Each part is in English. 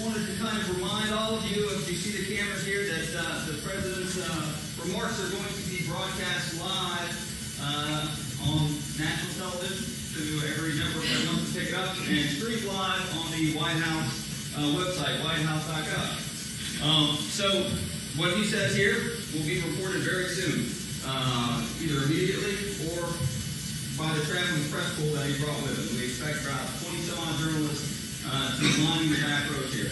wanted to kind of remind all of you, if you see the cameras here, that the President's remarks are going to be broadcast live on national television to every member that wants to pick it up, and streamed live on the White House website, whitehouse.gov. So what he says here will be reported very soon, either immediately or by the traveling press pool that he brought with him. We expect about 20-some-odd journalists to be lining the back rows here.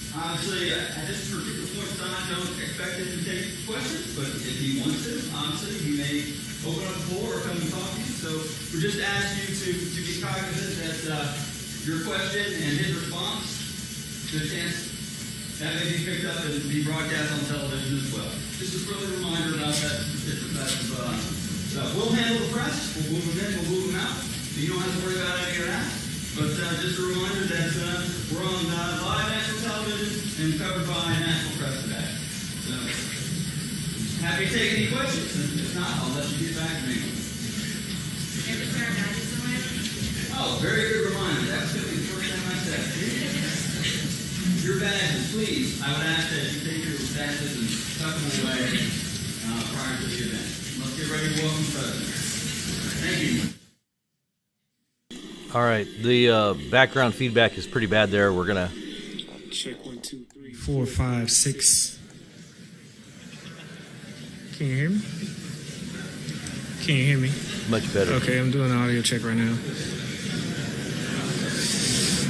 Obviously, at this particular point in time, I don't expect him to take questions, but if he wants to, obviously, he may open up the floor or come and talk to you. So we just ask you to be cognizant that your question and his response, good chance that may be picked up and be broadcast on television as well. Just a further reminder about that type of stuff. We'll handle the press. We'll move them in, we'll move them out. So you don't have to worry about any of that. But just a reminder that we're on live national television and covered by national press today. So happy to take any questions. If not, I'll let you get back to me. Oh, very good reminder. That's going to be the first time I said it. Your badges, please. I would ask that you take your badges and tuck them away prior to the event. Let's get ready to welcome the President. Thank you. All right, the background feedback is pretty bad there. We're gonna check 1, 2, 3, 4, 5, 6. Can you hear me? Can you hear me? Much better. Okay, I'm doing an audio check right now.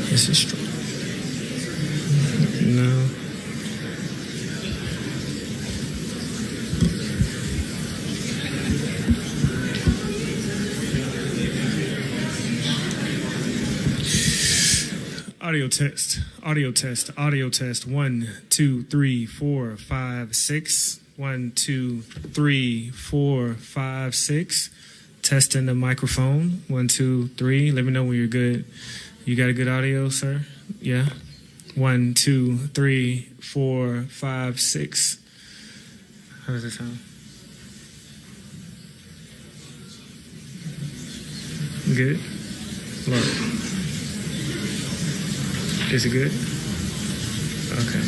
This is strong. No. Audio test, audio test, audio test. 1, 2, 3, 4, 5, 6. 1, 2, 3, 4, 5, 6. Testing the microphone. 1, 2, 3. Let me know when you're good. You got a good audio, sir? Yeah. 1, 2, 3, 4, 5, 6. How does it sound? Good. Look. Is it good? Okay.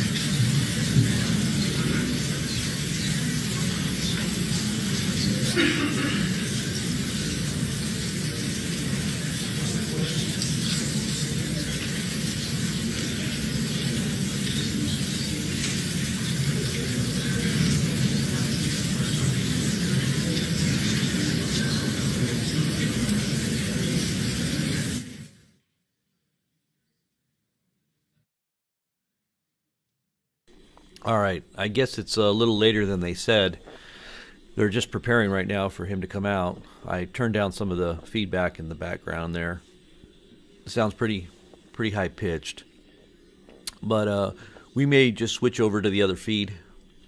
All right, I guess it's a little later than they said. They're just preparing right now for him to come out. I turned down some of the feedback in the background there. It sounds pretty high pitched. But we may just switch over to the other feed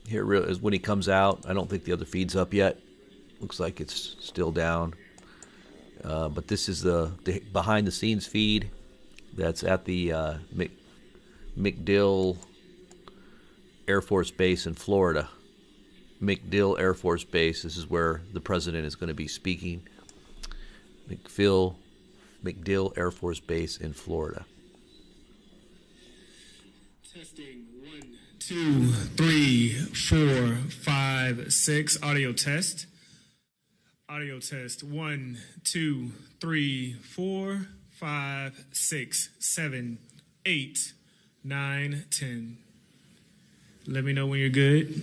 here when he comes out. I don't think the other feed's up yet. Looks like it's still down. But this is the behind the scenes feed that's at the MacDill Air Force Base in Florida. MacDill Air Force Base. This is where the President is going to be speaking. MacDill Air Force Base in Florida. Testing 1, 2, 3, 4, 5, 6. Audio test. Audio test. 1, 2, 3, 4, 5, 6, 7, 8, 9, 10. Let me know when you're good.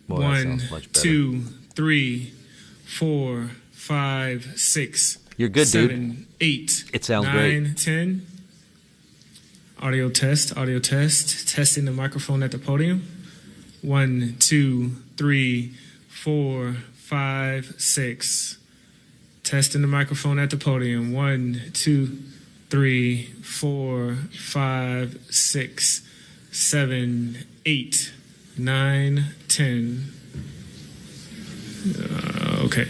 Boy, 1, 2, 3, 4, 5, 6. You're good, 7, dude. 8. It sounds 9, great. 10. Audio test. Audio test. Testing the microphone at the podium. 1, 2, 3, 4, 5, 6. Testing the microphone at the podium. 1, 2, 3, 4, 5, 6, 7, 8, 9, 10. Okay.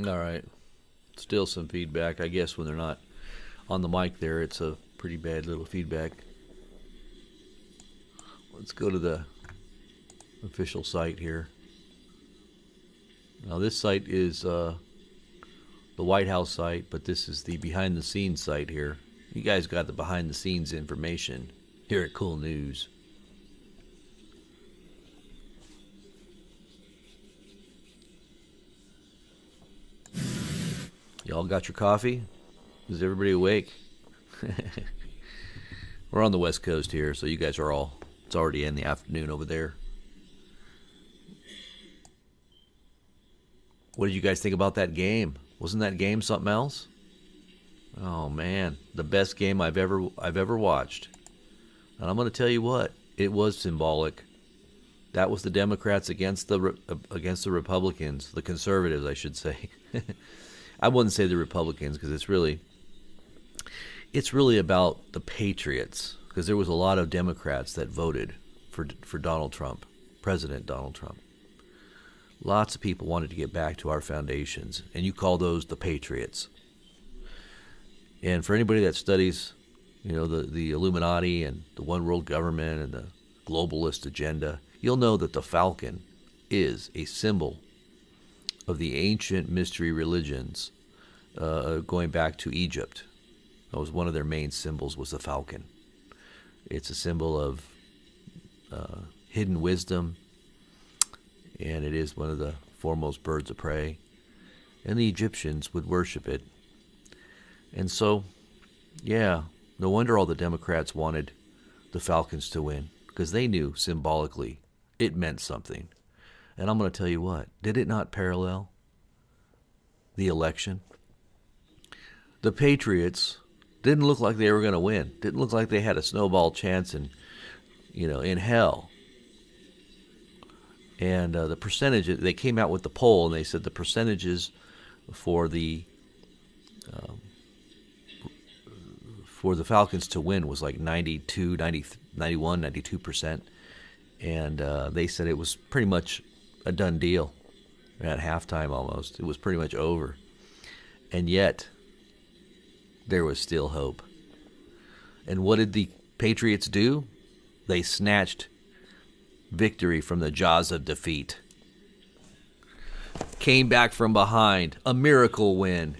All right. Still some feedback. I guess when they're not on the mic there, it's a pretty bad little feedback. Let's go to the official site here. Now this site is the White House site, but this is the behind the scenes site here. You guys got the behind the scenes information here at Cool News. Y'all got your coffee? Is everybody awake? We're on the West Coast here, so you guys are all, it's already in the afternoon over there. What did you guys think about that game? Wasn't that game something else? Oh man, the best game I've ever watched. And I'm going to tell you what, it was symbolic. That was the Democrats against the Republicans, the conservatives, I should say. I wouldn't say the Republicans because it's really about the patriots, because there was a lot of Democrats that voted for Donald Trump, President Donald Trump. Lots of people wanted to get back to our foundations, and you call those the patriots. And for anybody that studies, the Illuminati and the one world government and the globalist agenda, you'll know that the falcon is a symbol of the ancient mystery religions going back to Egypt. That was one of their main symbols, was the falcon. It's a symbol of hidden wisdom, and it is one of the foremost birds of prey. And the Egyptians would worship it. And so, yeah, no wonder all the Democrats wanted the Falcons to win, because they knew symbolically it meant something. And I'm going to tell you what, did it not parallel the election? The Patriots didn't look like they were going to win. Didn't look like they had a snowball chance in hell. And the percentage, they came out with the poll and they said the percentages for the Falcons to win was like 92, 90, 91, 92%. And they said it was pretty much a done deal at halftime almost. It was pretty much over. And yet, there was still hope. And what did the Patriots do? They snatched victory from the jaws of defeat. Came back from behind. A miracle win.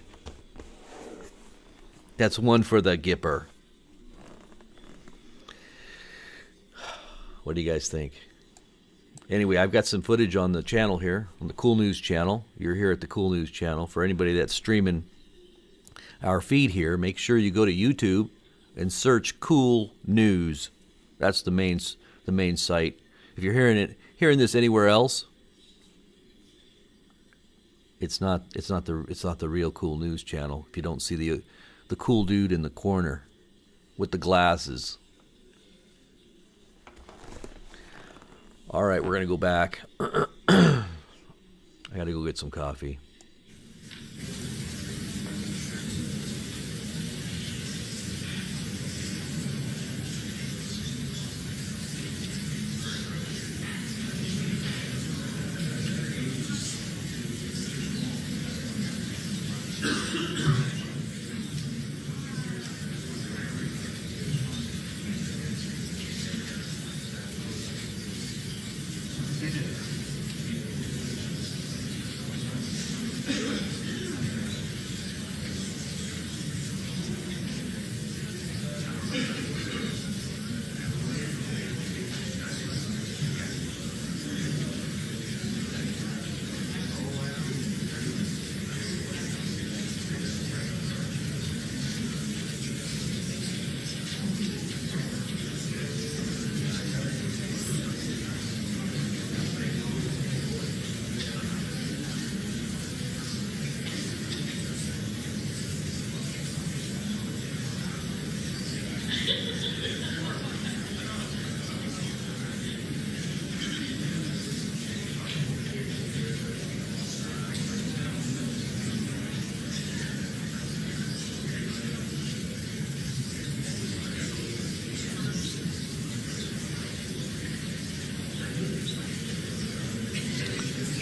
That's one for the Gipper. What do you guys think? Anyway, I've got some footage on the channel here, on the Cool News channel. You're here at the Cool News channel. For anybody that's streaming our feed here, make sure you go to YouTube and search Cool News. That's the main site. If you're hearing this anywhere else, it's not the real Cool News channel. If you don't see the cool dude in the corner with the glasses. All right, we're going to go back. I got to go get some coffee.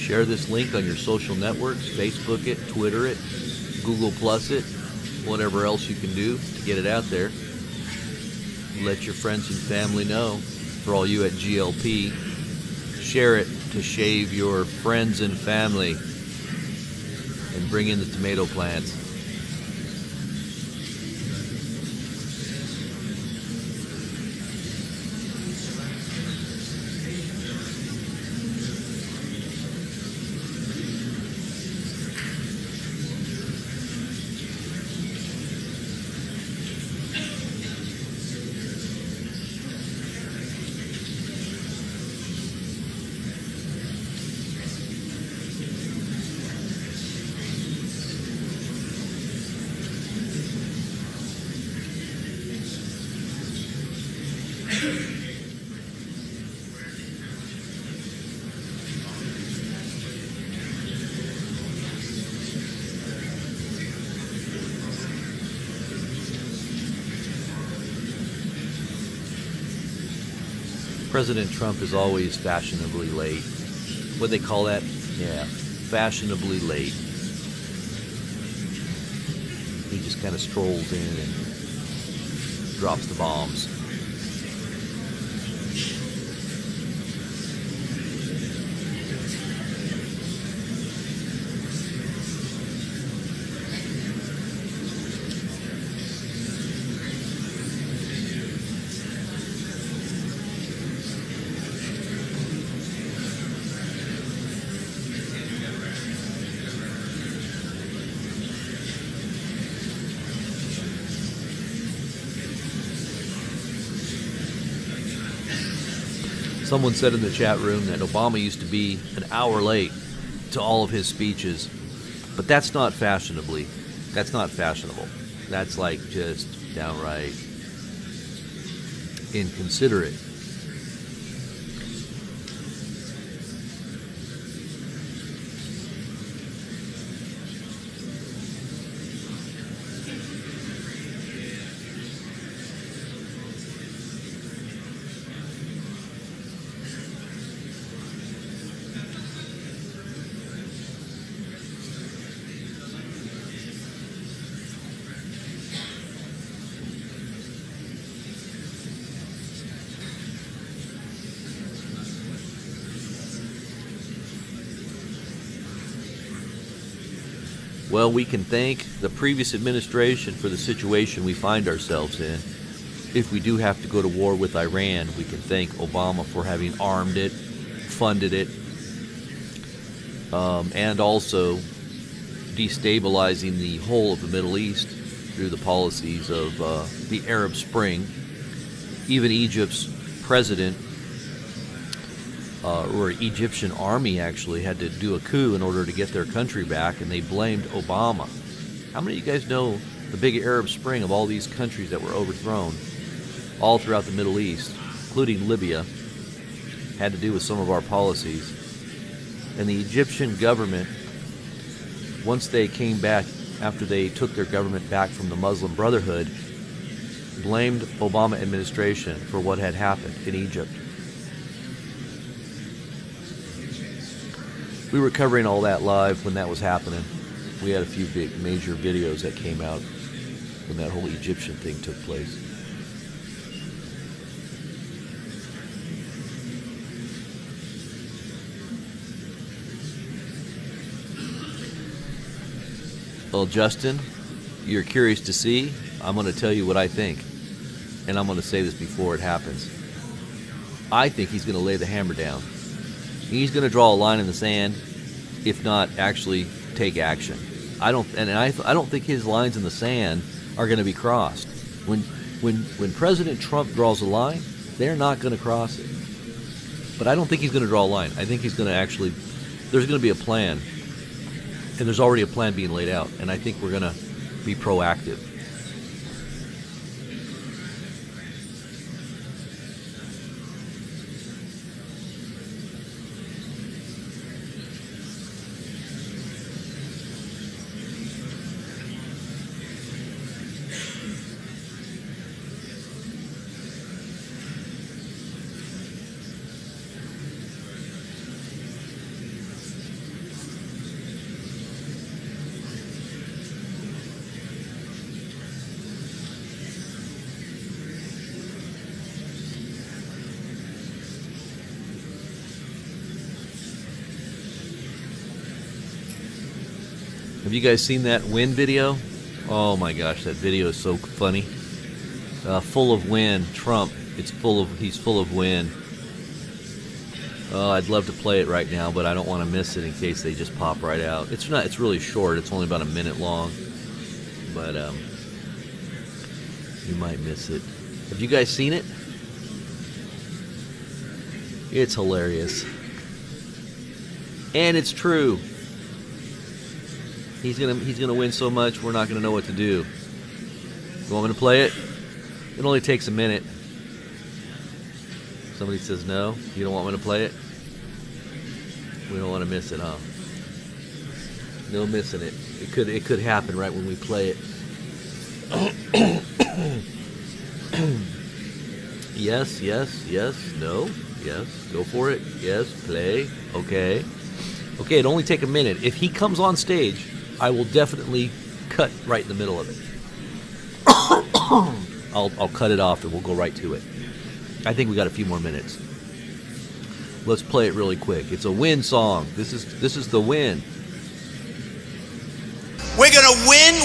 Share this link on your social networks, Facebook it, Twitter it, Google Plus it, whatever else you can do to get it out there. Let your friends and family know. For all you at GLP, share it to shave your friends and family and bring in the tomato plants. President Trump is always fashionably late. What they call that? Yeah, fashionably late. He just kind of strolls in and drops the bombs. Someone said in the chat room that Obama used to be an hour late to all of his speeches, but that's not fashionably. That's not fashionable. That's like just downright inconsiderate. Well, we can thank the previous administration for the situation we find ourselves in. If we do have to go to war with Iran, we can thank Obama for having armed it, funded it, and also destabilizing the whole of the Middle East through the policies of the Arab Spring. Even Egypt's president, or Egyptian army actually, had to do a coup in order to get their country back, and they blamed Obama. How many of you guys know the big Arab Spring of all these countries that were overthrown all throughout the Middle East, including Libya, had to do with some of our policies? And the Egyptian government, once they came back, after they took their government back from the Muslim Brotherhood, blamed Obama administration for what had happened in Egypt. We were covering all that live when that was happening. We had a few big major videos that came out when that whole Egyptian thing took place. Well, Justin, you're curious to see. I'm going to tell you what I think. And I'm going to say this before it happens. I think he's going to lay the hammer down. He's going to draw a line in the sand, if not actually take action. I don't think his lines in the sand are going to be crossed. When President Trump draws a line, they're not going to cross it. But I don't think he's going to draw a line. I think he's going to actually, there's going to be a plan, and there's already a plan being laid out, and I think we're going to be proactive. you guys seen that wind video? Oh my gosh, that video is so funny. Full of wind. Trump. He's full of wind. I'd love to play it right now, but I don't want to miss it in case they just pop right out. It's really short. It's only about a minute long, but you might miss it. Have you guys seen it? It's hilarious, and it's true. He's gonna win so much, we're not gonna know what to do. You want me to play it? It only takes a minute. Somebody says no. You don't want me to play it? We don't want to miss it, huh? No missing it. It could happen right when we play it. Yes, no, yes, go for it. Yes, play. Okay. Okay, it only take a minute. If he comes on stage, I will definitely cut right in the middle of it. I'll cut it off and we'll go right to it. I think we got a few more minutes. Let's play it really quick. It's a win song. This is the win. We're going to win.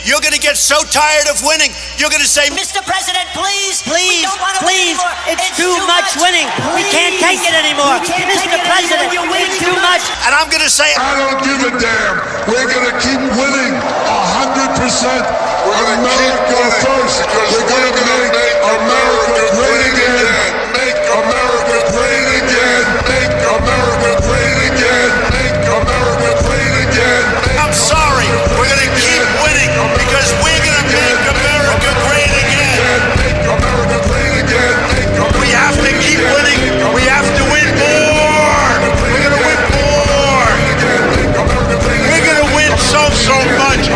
You're going to get so tired of winning. You're going to say, Mr. President, please, Please, please, it's too much winning. We can't take it anymore. Mr. President, it's too much. and I'm going to say, I don't give a damn. We're going to keep winning 100%. America first. We're going to make America great again. Make America great again. Make America great again. Make America great again. I'm sorry. We're going to keep winning because we're going to make America great again. Make America great again. We have to keep winning. We have to win more. We're going to win more. We're going to win so much.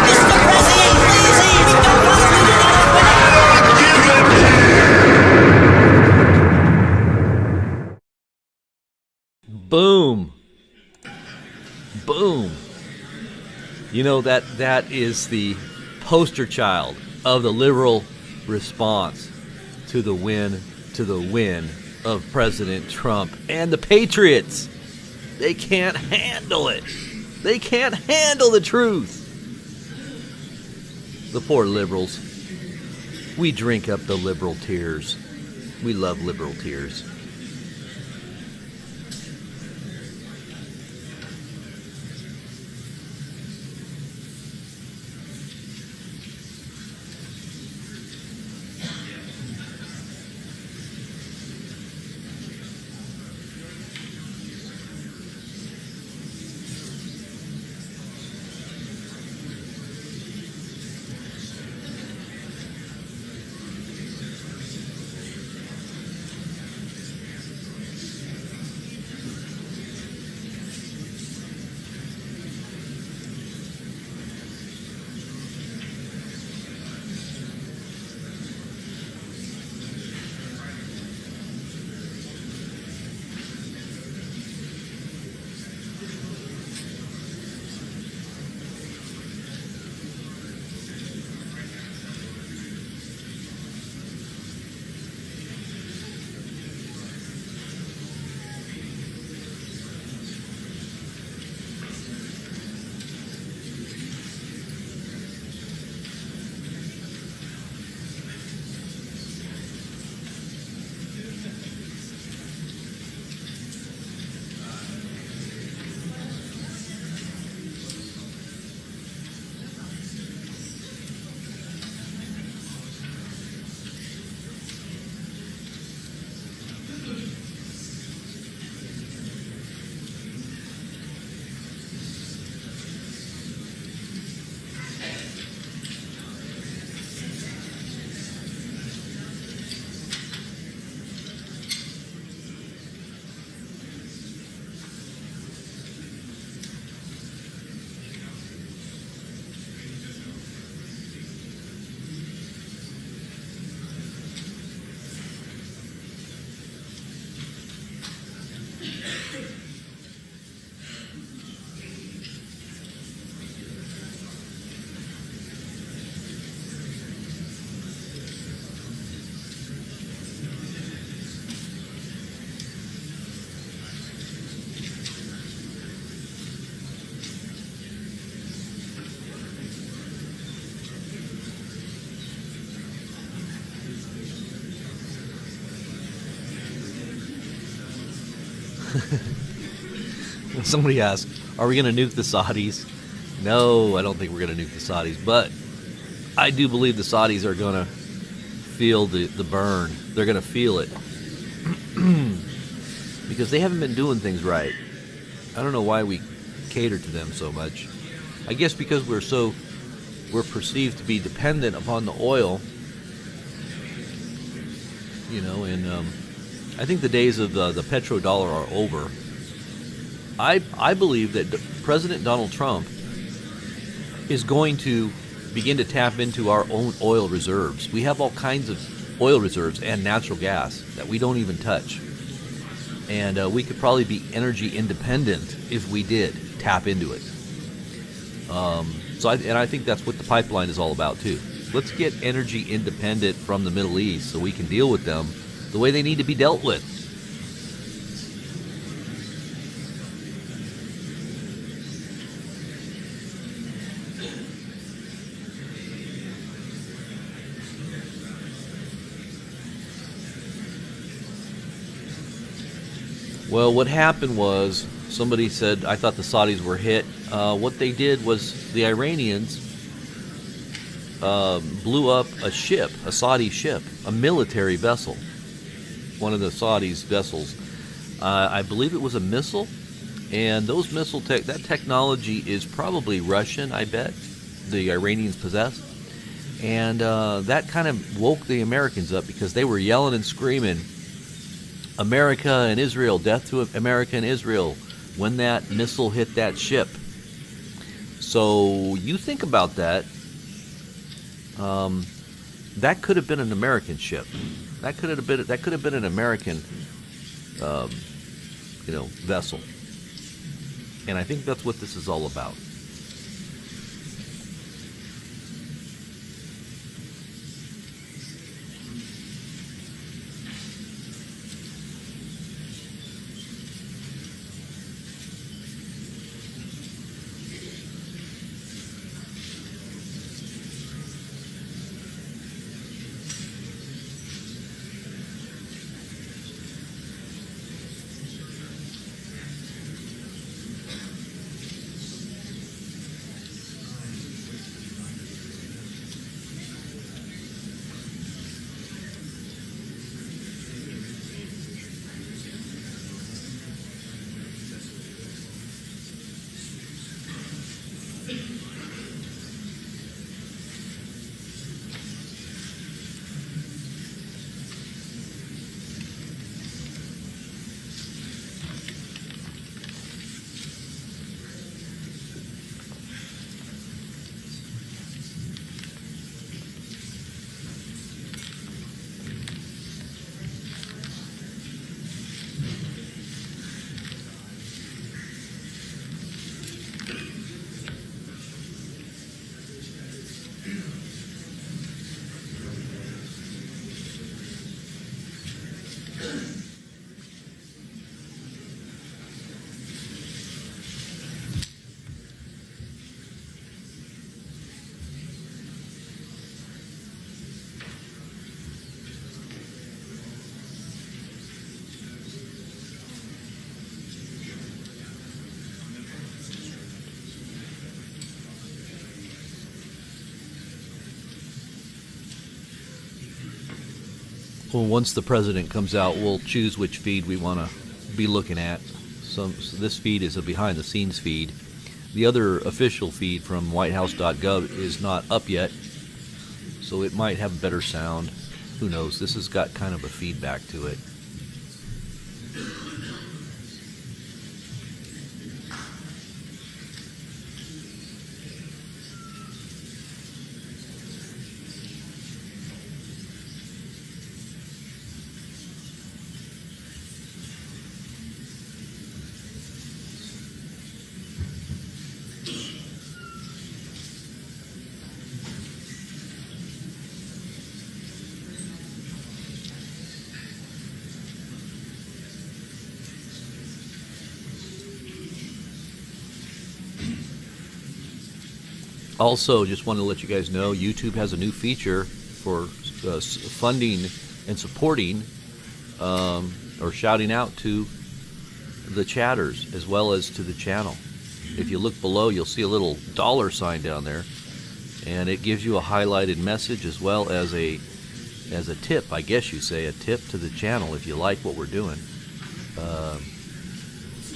Mr. President, please, we don't want to lose another winning. Boom. Boom. You know, that is the poster child of the liberal response to the win of President Trump and the Patriots. They can't handle it. They can't handle the truth. The poor liberals. We drink up the liberal tears. We love liberal tears. Somebody asked, are we going to nuke the Saudis? No, I don't think we're going to nuke the Saudis, but I do believe the Saudis are going to feel the burn. They're going to feel it because they haven't been doing things right. I don't know why we cater to them so much. I guess because we're perceived to be dependent upon the oil, you know, and I think the days of the petrodollar are over. I believe that President Donald Trump is going to begin to tap into our own oil reserves. We have all kinds of oil reserves and natural gas that we don't even touch. And we could probably be energy independent if we did tap into it. I think that's what the pipeline is all about too. Let's get energy independent from the Middle East so we can deal with them the way they need to be dealt with. Well, what happened was somebody said, I thought the Saudis were hit. What they did was the Iranians blew up a ship, a Saudi ship, a military vessel, one of the Saudis' vessels. I believe it was a missile, and those that technology is probably Russian, I bet, the Iranians possess. And that kind of woke the Americans up because they were yelling and screaming, America and Israel, death to America and Israel, when that missile hit that ship. So you think about that. That could have been an American ship. That could have been an American, vessel. And I think that's what this is all about. Well, once the president comes out, we'll choose which feed we want to be looking at. So this feed is a behind-the-scenes feed. The other official feed from whitehouse.gov is not up yet, so it might have better sound. Who knows? This has got kind of a feedback to it. Also, just want to let you guys know, YouTube has a new feature for funding and supporting or shouting out to the chatters as well as to the channel. If you look below, you'll see a little dollar sign down there, and it gives you a highlighted message as well as a tip, I guess you say, a tip to the channel if you like what we're doing.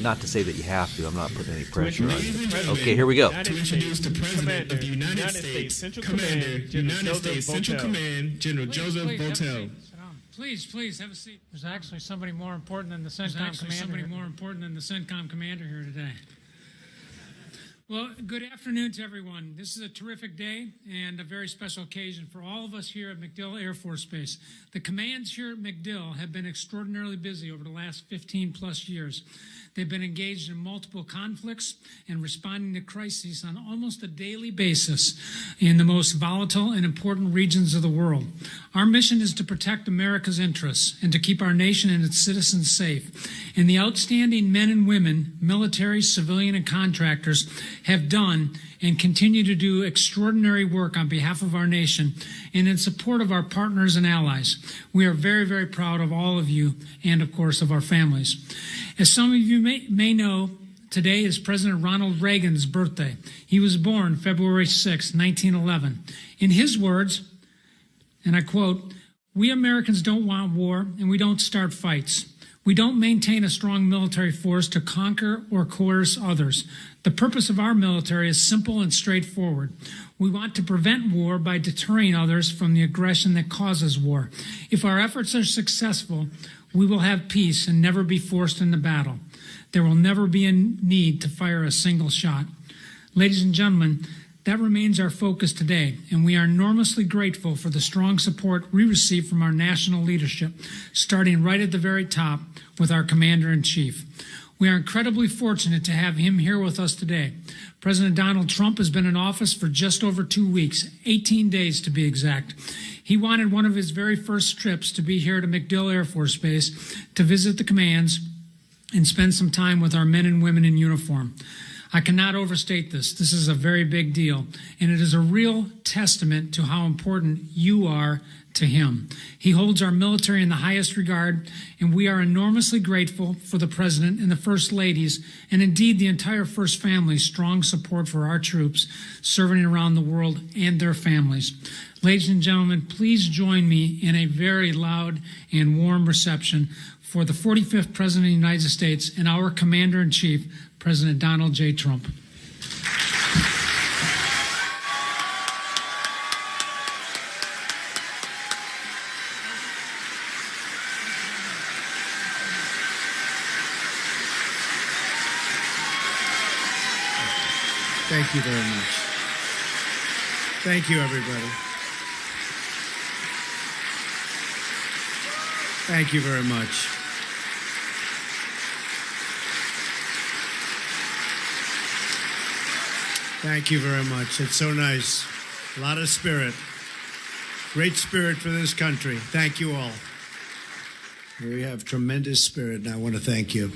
Not to say that you have to. I'm not putting any pressure on you. Okay, here we go. To introduce the President of the United States Central Command, United States Central Command, General Joseph Votel. Please have a seat. There's actually somebody more important than the CENTCOM commander here today. Well, good afternoon to everyone. This is a terrific day and a very special occasion for all of us here at MacDill Air Force Base. The commands here at MacDill have been extraordinarily busy over the last 15 plus years. They've been engaged in multiple conflicts and responding to crises on almost a daily basis in the most volatile and important regions of the world. Our mission is to protect America's interests and to keep our nation and its citizens safe. And the outstanding men and women, military, civilian, and contractors have done and continue to do extraordinary work on behalf of our nation and in support of our partners and allies. We are very, very proud of all of you and, of course, of our families. As some of you may know, today is President Ronald Reagan's birthday. He was born February 6, 1911. In his words, and I quote, "We Americans don't want war, and we don't start fights. We don't maintain a strong military force to conquer or coerce others. The purpose of our military is simple and straightforward. We want to prevent war by deterring others from the aggression that causes war. If our efforts are successful, we will have peace and never be forced into battle. There will never be a need to fire a single shot." Ladies and gentlemen, that remains our focus today, and we are enormously grateful for the strong support we receive from our national leadership, starting right at the very top with our Commander-in-Chief. We are incredibly fortunate to have him here with us today. President Donald Trump has been in office for just over 2 weeks, 18 days to be exact. He wanted one of his very first trips to be here to MacDill Air Force Base to visit the commands and spend some time with our men and women in uniform. I cannot overstate this. This is a very big deal, and it is a real testament to how important you are to him. He holds our military in the highest regard, and we are enormously grateful for the President and the First Ladies, and indeed the entire First Family's strong support for our troops serving around the world and their families. Ladies and gentlemen, please join me in a very loud and warm reception for the 45th President of the United States and our Commander-in-Chief, President Donald J. Trump. Thank you very much. Thank you, everybody. Thank you very much. Thank you very much. It's so nice. A lot of spirit. Great spirit for this country. Thank you all. We have tremendous spirit, and I want to thank you.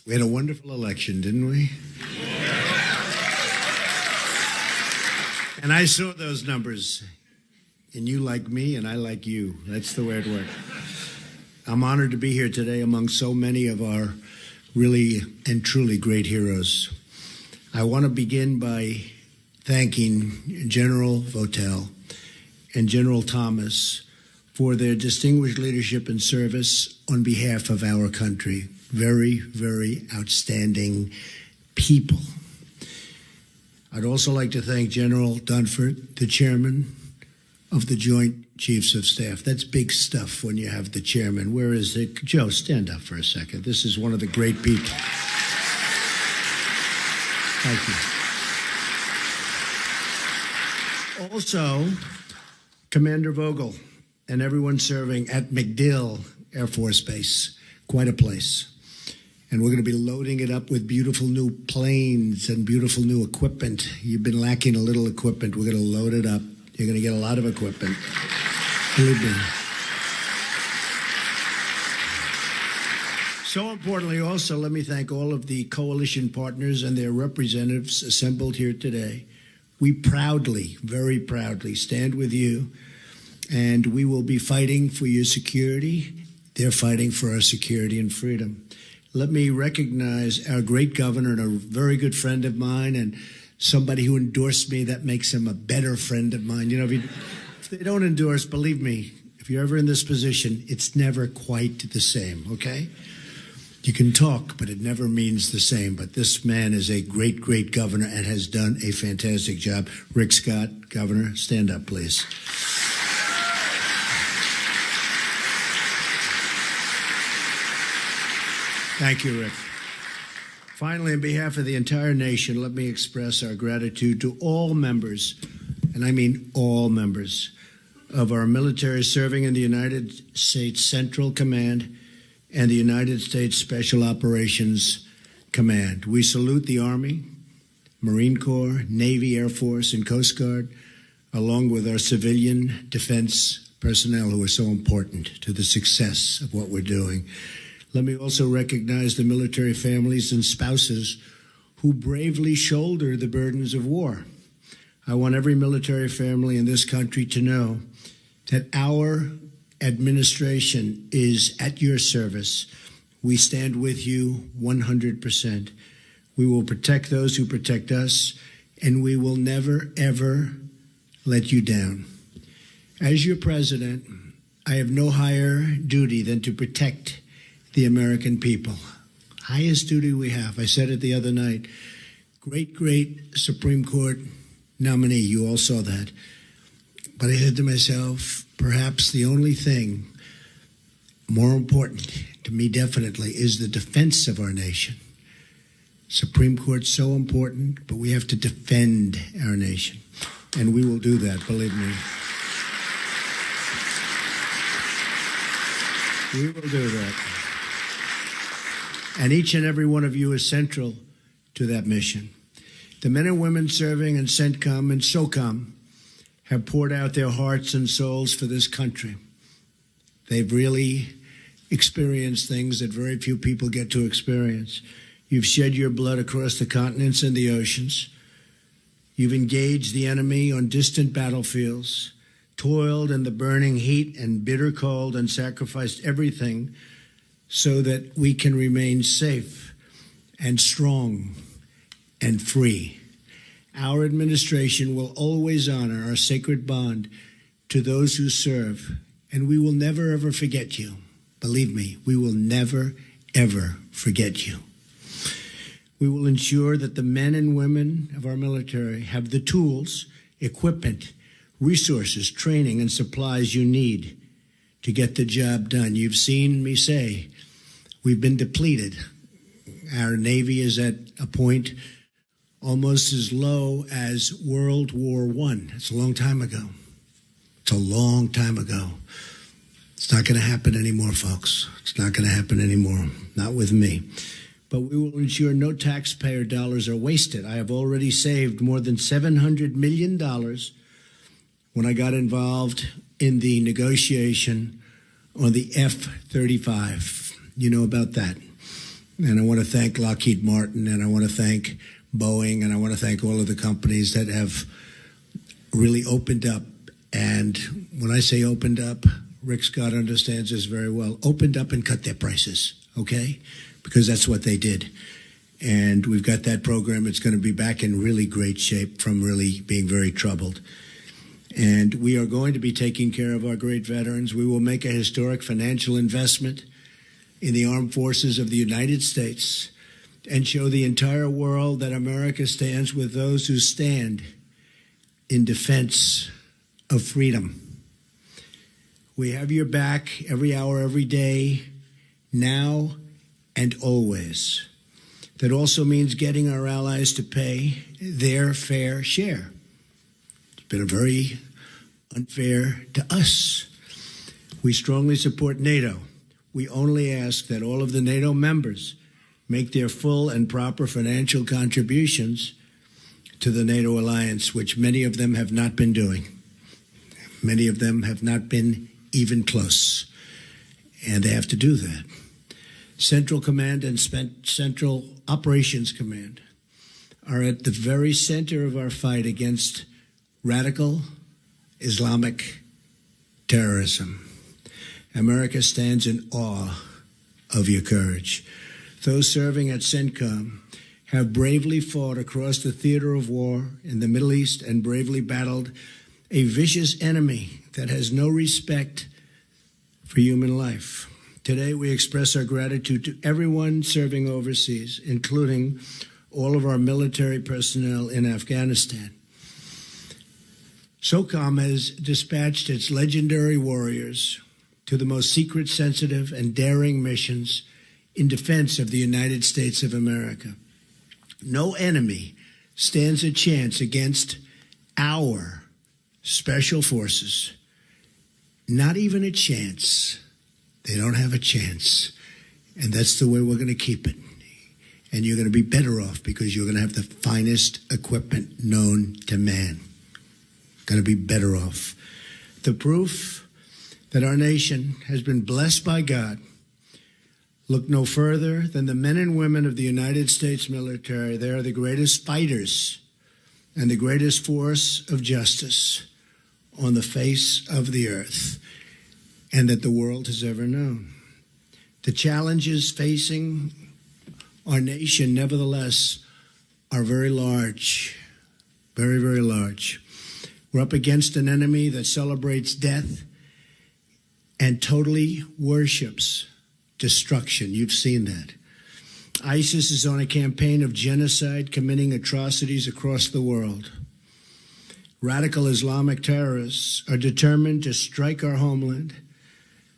We had a wonderful election, didn't we? And I saw those numbers. And you like me, and I like you. That's the way it works. I'm honored to be here today among so many of our really and truly great heroes. I want to begin by thanking General Votel and General Thomas for their distinguished leadership and service on behalf of our country. Very, very outstanding people. I'd also like to thank General Dunford, the chairman of the Joint Chiefs of Staff. That's big stuff when you have the chairman. Where is it? Joe, stand up for a second. This is one of the great people. Thank you. Also, Commander Vogel and everyone serving at MacDill Air Force Base. Quite a place. And we're going to be loading it up with beautiful new planes and beautiful new equipment. You've been lacking a little equipment. We're going to load it up. You're going to get a lot of equipment. Believe me. So importantly, also, let me thank all of the coalition partners and their representatives assembled here today. We proudly, very proudly, stand with you, and we will be fighting for your security They're fighting for our security and freedom. Let me recognize our great governor and a very good friend of mine, and somebody who endorsed me. That makes him a better friend of mine. You know, if they don't endorse, believe me, if you're ever in this position, it's never quite the same, okay? You can talk, but it never means the same. But this man is a great, great governor and has done a fantastic job. Rick Scott, Governor, stand up, please. Thank you, Rick. Finally, on behalf of the entire nation, let me express our gratitude to all members, and I mean all members, of our military serving in the United States Central Command and the United States Special Operations Command. We salute the Army, Marine Corps, Navy, Air Force, and Coast Guard, along with our civilian defense personnel who are so important to the success of what we're doing. Let me also recognize the military families and spouses who bravely shoulder the burdens of war. I want every military family in this country to know that our administration is at your service. We stand with you 100%. We will protect those who protect us, and we will never, ever let you down. As your president, I have no higher duty than to protect the American people. Highest duty we have. I said it the other night. Great, great Supreme Court nominee. You all saw that. But I said to myself, perhaps the only thing more important to me definitely is the defense of our nation. Supreme Court's so important, but we have to defend our nation. And we will do that, believe me. We will do that. And each and every one of you is central to that mission. The men and women serving in CENTCOM and SOCOM have poured out their hearts and souls for this country. They've really experienced things that very few people get to experience. You've shed your blood across the continents and the oceans. You've engaged the enemy on distant battlefields, toiled in the burning heat and bitter cold, and sacrificed everything so that we can remain safe and strong and free. Our administration will always honor our sacred bond to those who serve, and we will never, ever forget you. Believe me, we will never, ever forget you. We will ensure that the men and women of our military have the tools, equipment, resources, training, and supplies you need to get the job done. You've seen me say we've been depleted. Our Navy is at a point almost as low as World War I. It's a long time ago. It's a long time ago. It's not going to happen anymore, folks. It's not going to happen anymore. Not with me. But we will ensure no taxpayer dollars are wasted. I have already saved more than $700 million when I got involved in the negotiation on the F-35. You know about that. And I want to thank Lockheed Martin, and I want to thank Boeing, and I want to thank all of the companies that have really opened up. And when I say opened up, Rick Scott understands this very well. Opened up and cut their prices, okay? Because that's what they did. And we've got that program. It's going to be back in really great shape from really being very troubled. And we are going to be taking care of our great veterans. We will make a historic financial investment in the armed forces of the United States and show the entire world that America stands with those who stand in defense of freedom. We have your back every hour, every day, now and always. That also means getting our allies to pay their fair share. It's been very unfair to us. We strongly support NATO. We only ask that all of the NATO members make their full and proper financial contributions to the NATO alliance, which many of them have not been doing. Many of them have not been even close, and they have to do that. Central Command and Central Operations Command are at the very center of our fight against radical Islamic terrorism. America stands in awe of your courage. Those serving at CENTCOM have bravely fought across the theater of war in the Middle East and bravely battled a vicious enemy that has no respect for human life. Today, we express our gratitude to everyone serving overseas, including all of our military personnel in Afghanistan. SOCOM has dispatched its legendary warriors to the most secret, sensitive, and daring missions in defense of the United States of America. No enemy stands a chance against our special forces. Not even a chance. They don't have a chance. And that's the way we're going to keep it. And you're going to be better off because you're going to have the finest equipment known to man. Going to be better off. The proof that our nation has been blessed by God, look no further than the men and women of the United States military. They are the greatest fighters and the greatest force of justice on the face of the earth and that the world has ever known. The challenges facing our nation, nevertheless, are very large, very, very large. We're up against an enemy that celebrates death and totally worships destruction. You've seen that. ISIS is on a campaign of genocide, committing atrocities across the world. Radical Islamic terrorists are determined to strike our homeland,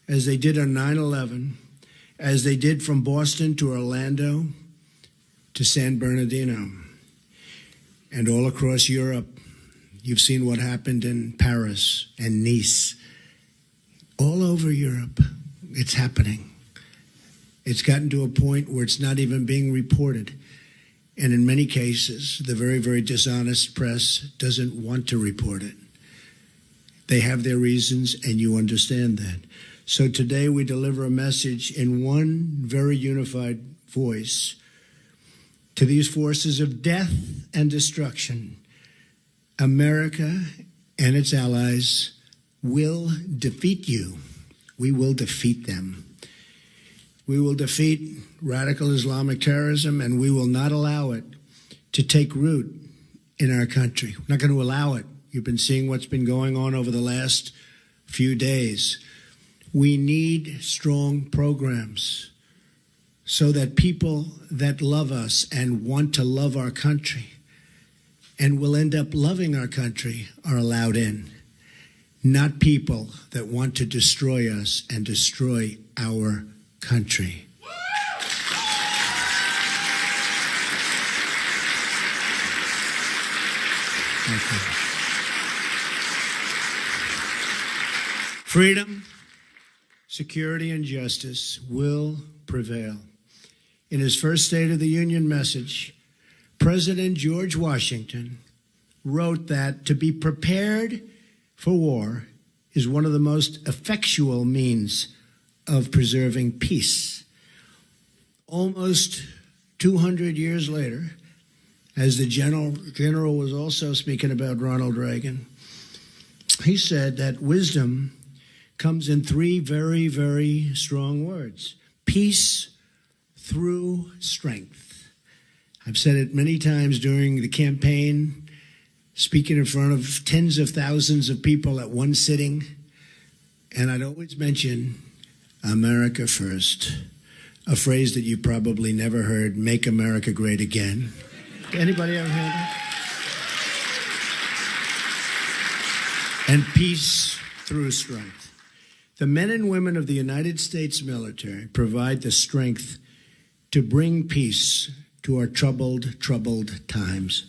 as they did on 9/11, as they did from Boston to Orlando to San Bernardino, and all across Europe. You've seen what happened in Paris and Nice. All over Europe, it's happening. It's gotten to a point where it's not even being reported. And in many cases, the very, very dishonest press doesn't want to report it. They have their reasons, and you understand that. So today we deliver a message in one very unified voice to these forces of death and destruction. America and its allies will defeat you. We will defeat them. We will defeat radical Islamic terrorism, and we will not allow it to take root in our country. We're not going to allow it. You've been seeing what's been going on over the last few days. We need strong programs so that people that love us and want to love our country and will end up loving our country are allowed in, not people that want to destroy us and destroy our country. Thank you. Freedom, security, and justice will prevail. In his first State of the Union message, President George Washington wrote that to be prepared for war is one of the most effectual means of preserving peace. Almost 200 years later, as the general was also speaking about Ronald Reagan, he said that wisdom comes in three very, very strong words: peace through strength. I've said it many times during the campaign, speaking in front of tens of thousands of people at one sitting, and I'd always mention America first, a phrase that you probably never heard: make America great again. Anybody ever heard that? And peace through strength. The men and women of the United States military provide the strength to bring peace to our troubled times.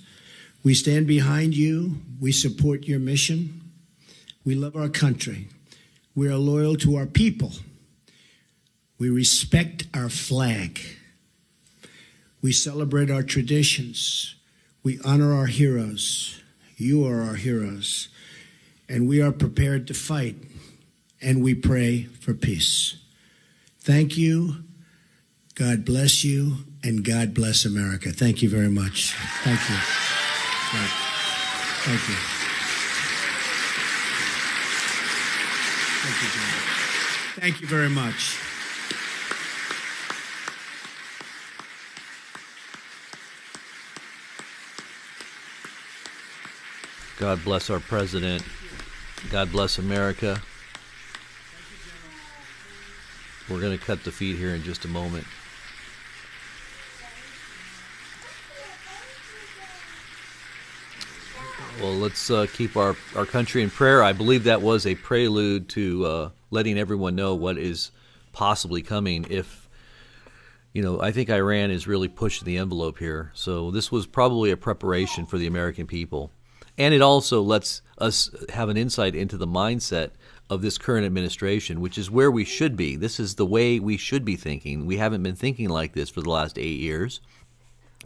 We stand behind you. We support your mission. We love our country. We are loyal to our people. We respect our flag. We celebrate our traditions. We honor our heroes. You are our heroes. And we are prepared to fight. And we pray for peace. Thank you. God bless you. And God bless America. Thank you very much. Thank you. Thank you. Thank you, John. Thank you very much. God bless our president. God bless America. We're going to cut the feed here in just a moment. Well, let's keep our country in prayer. I believe that was a prelude to letting everyone know what is possibly coming if, I think Iran is really pushing the envelope here. So this was probably a preparation for the American people. And it also lets us have an insight into the mindset of this current administration, which is where we should be. This is the way we should be thinking. We haven't been thinking like this for the last 8 years.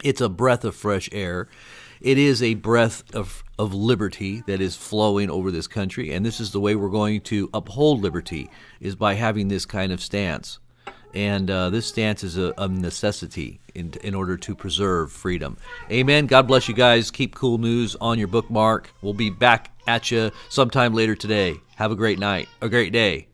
It's a breath of fresh air. It is a breath of liberty that is flowing over this country, and this is the way we're going to uphold liberty, is by having this kind of stance. And this stance is a necessity in order to preserve freedom. Amen. God bless you guys. Keep Cool News on your bookmark. We'll be back at you sometime later today. Have a great night, a great day.